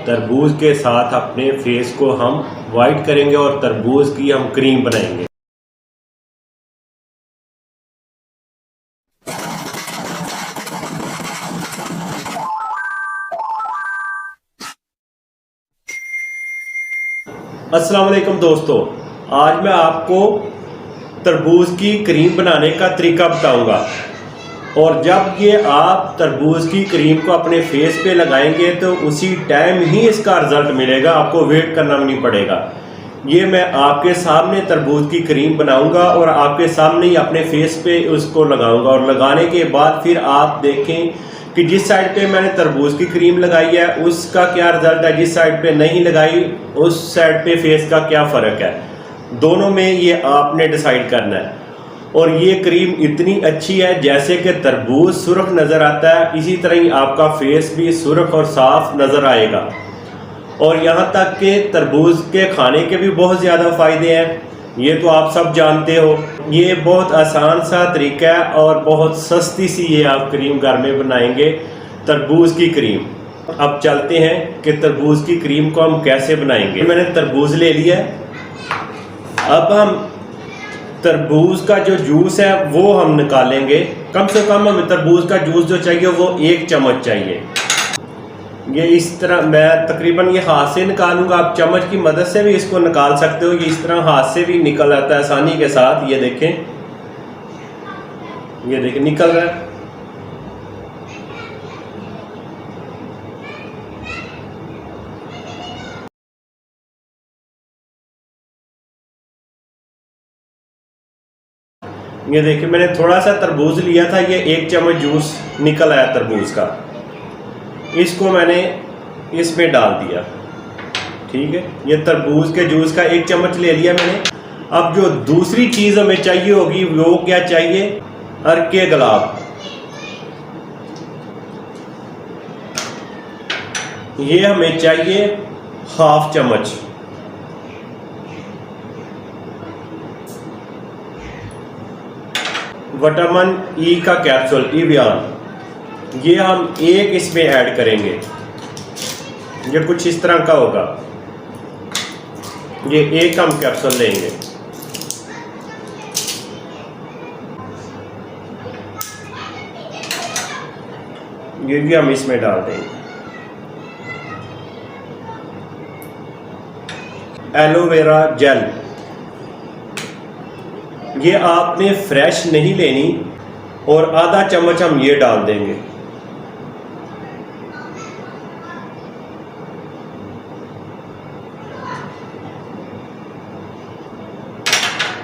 तरबूज के साथ अपने फेस को हम वाइट करेंगे और तरबूज की हम क्रीम बनाएंगे। अस्सलाम वालेकुम दोस्तों, आज मैं आपको तरबूज की क्रीम बनाने का तरीका बताऊंगा। और जब ये आप तरबूज की क्रीम को अपने फेस पे लगाएंगे तो उसी टाइम ही इसका रिजल्ट मिलेगा, आपको वेट करना भी नहीं पड़ेगा। ये मैं आपके सामने तरबूज की क्रीम बनाऊंगा और आपके सामने ही अपने फेस पे उसको लगाऊंगा। और लगाने के बाद फिर आप देखें कि जिस साइड पे मैंने तरबूज की क्रीम लगाई है उसका क्या रिजल्ट है, जिस साइड पे नहीं लगाई उस साइड पे फेस का क्या फ़र्क है। दोनों में ये आपने डिसाइड करना है। और ये क्रीम इतनी अच्छी है, जैसे कि तरबूज सुर्ख नज़र आता है इसी तरह ही आपका फेस भी सुर्ख और साफ नज़र आएगा। और यहाँ तक कि तरबूज के खाने के भी बहुत ज़्यादा फ़ायदे हैं, ये तो आप सब जानते हो। ये बहुत आसान सा तरीका है और बहुत सस्ती सी ये आप क्रीम घर में बनाएंगे, तरबूज की क्रीम। अब चलते हैं कि तरबूज की क्रीम को हम कैसे बनाएंगे। मैंने तरबूज ले लिया है। अब हम तरबूज का जो जूस है वो हम निकालेंगे। कम से कम हमें तरबूज का जूस जो चाहिए वो 1 चम्मच चाहिए। ये इस तरह मैं तकरीबन ये हाथ से निकालूंगा, आप चम्मच की मदद से भी इसको निकाल सकते हो। ये इस तरह हाथ से भी निकल आता है आसानी के साथ। ये देखें, ये देखें निकल रहा है। ये देखिए, मैंने थोड़ा सा तरबूज लिया था, ये 1 चम्मच जूस निकल आया तरबूज का। इसको मैंने इसमें डाल दिया। ठीक है, ये तरबूज के जूस का 1 चम्मच ले लिया मैंने। अब जो दूसरी चीज़ हमें चाहिए होगी वो क्या चाहिए, अर्के गुलाब। ये हमें चाहिए 1/2 चम्मच। विटामिन ई का कैप्सूल इवियान, ये हम 1 इसमें ऐड करेंगे। ये कुछ इस तरह का होगा। ये 1 हम कैप्सूल लेंगे। ये भी हम इसमें डाल देंगे। एलोवेरा जेल, ये आपने फ्रेश नहीं लेनी और आधा चम्मच हम ये डाल देंगे।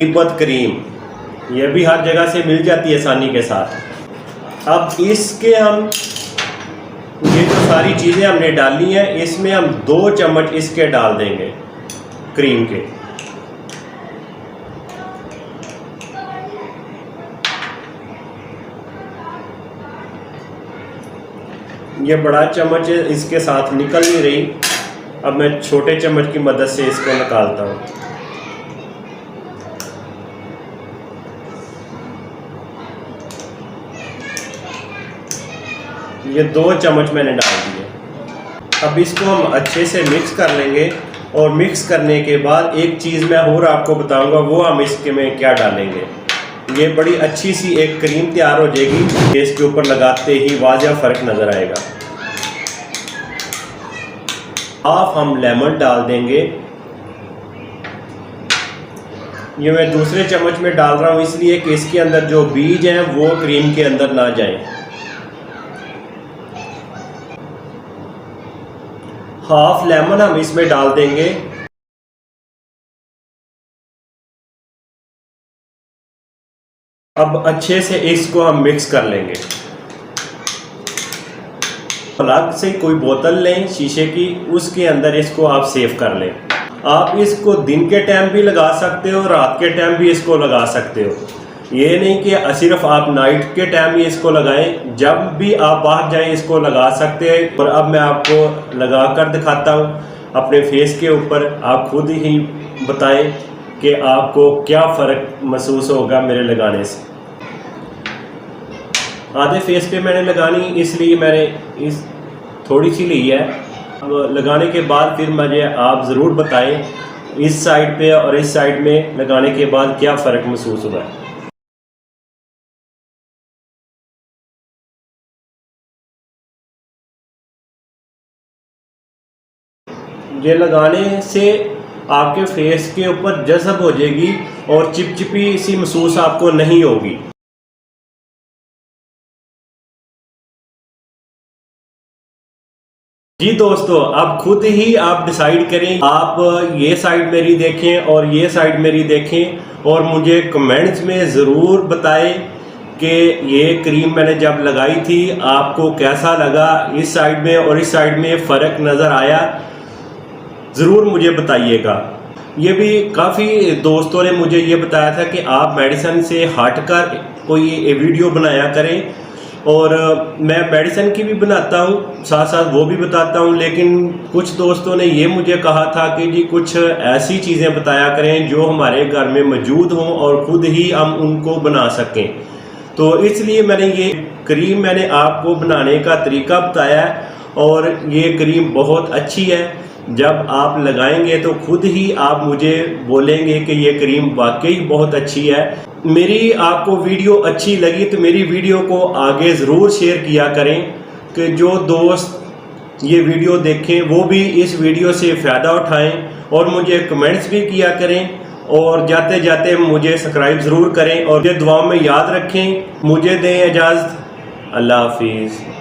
तिब्बत क्रीम, ये भी हर जगह से मिल जाती है आसानी के साथ। अब इसके हम ये जो सारी चीज़ें हमने डाली हैं इसमें हम 2 चम्मच इसके डाल देंगे क्रीम के। ये बड़ा चम्मच इसके साथ निकल नहीं रही, अब मैं छोटे चम्मच की मदद से इसको निकालता हूँ। ये 2 चम्मच मैंने डाल दिए। अब इसको हम अच्छे से मिक्स कर लेंगे। और मिक्स करने के बाद एक चीज़ मैं और आपको बताऊंगा, वो हम इसके में क्या डालेंगे। ये बड़ी अच्छी सी एक क्रीम तैयार हो जाएगी, फेस के ऊपर लगाते ही वाज़िह फ़र्क नज़र आएगा। हाफ हम लेमन डाल देंगे। ये मैं दूसरे चम्मच में डाल रहा हूँ इसलिए कि इसके अंदर जो बीज हैं वो क्रीम के अंदर ना जाएं। हाफ लेमन हम इसमें डाल देंगे। अब अच्छे से इसको हम मिक्स कर लेंगे। अलग से कोई बोतल लें शीशे की, उसके अंदर इसको आप सेव कर लें। आप इसको दिन के टाइम भी लगा सकते हो, रात के टाइम भी इसको लगा सकते हो। ये नहीं कि सिर्फ आप नाइट के टाइम ही इसको लगाएं, जब भी आप बाहर जाएं इसको लगा सकते हैं। और अब मैं आपको लगा कर दिखाता हूँ अपने फेस के ऊपर। आप खुद ही बताएं कि आपको क्या फ़र्क महसूस होगा मेरे लगाने से। आधे फेस पे मैंने लगानी, इसलिए मैंने इस थोड़ी सी ली है। लगाने के बाद फिर मुझे आप ज़रूर बताएं इस साइड पे और इस साइड में लगाने के बाद क्या फ़र्क महसूस हुआ है। ये लगाने से आपके फेस के ऊपर जज़ब हो जाएगी और चिपचिपी सी महसूस आपको नहीं होगी। जी दोस्तों, अब खुद ही आप डिसाइड करें, आप ये साइड मेरी देखें और ये साइड मेरी देखें और मुझे कमेंट्स में ज़रूर बताएं कि ये क्रीम मैंने जब लगाई थी आपको कैसा लगा, इस साइड में और इस साइड में फ़र्क नज़र आया, ज़रूर मुझे बताइएगा। ये भी काफ़ी दोस्तों ने मुझे ये बताया था कि आप मेडिसिन से हटकर कोई वीडियो बनाया करें, और मैं मेडिसिन की भी बनाता हूँ, साथ साथ वो भी बताता हूँ, लेकिन कुछ दोस्तों ने ये मुझे कहा था कि जी कुछ ऐसी चीज़ें बताया करें जो हमारे घर में मौजूद हों और ख़ुद ही हम उनको बना सकें। तो इसलिए मैंने आपको बनाने का तरीका बताया है, और ये क्रीम बहुत अच्छी है। जब आप लगाएंगे तो खुद ही आप मुझे बोलेंगे कि ये क्रीम वाकई बहुत अच्छी है। मेरी आपको वीडियो अच्छी लगी तो मेरी वीडियो को आगे ज़रूर शेयर किया करें कि जो दोस्त ये वीडियो देखें वो भी इस वीडियो से फ़ायदा उठाएं, और मुझे कमेंट्स भी किया करें, और जाते जाते मुझे सब्सक्राइब ज़रूर करें और मुझे दुआओं में याद रखें। मुझे दें इजाज़त। अल्लाह हाफिज़।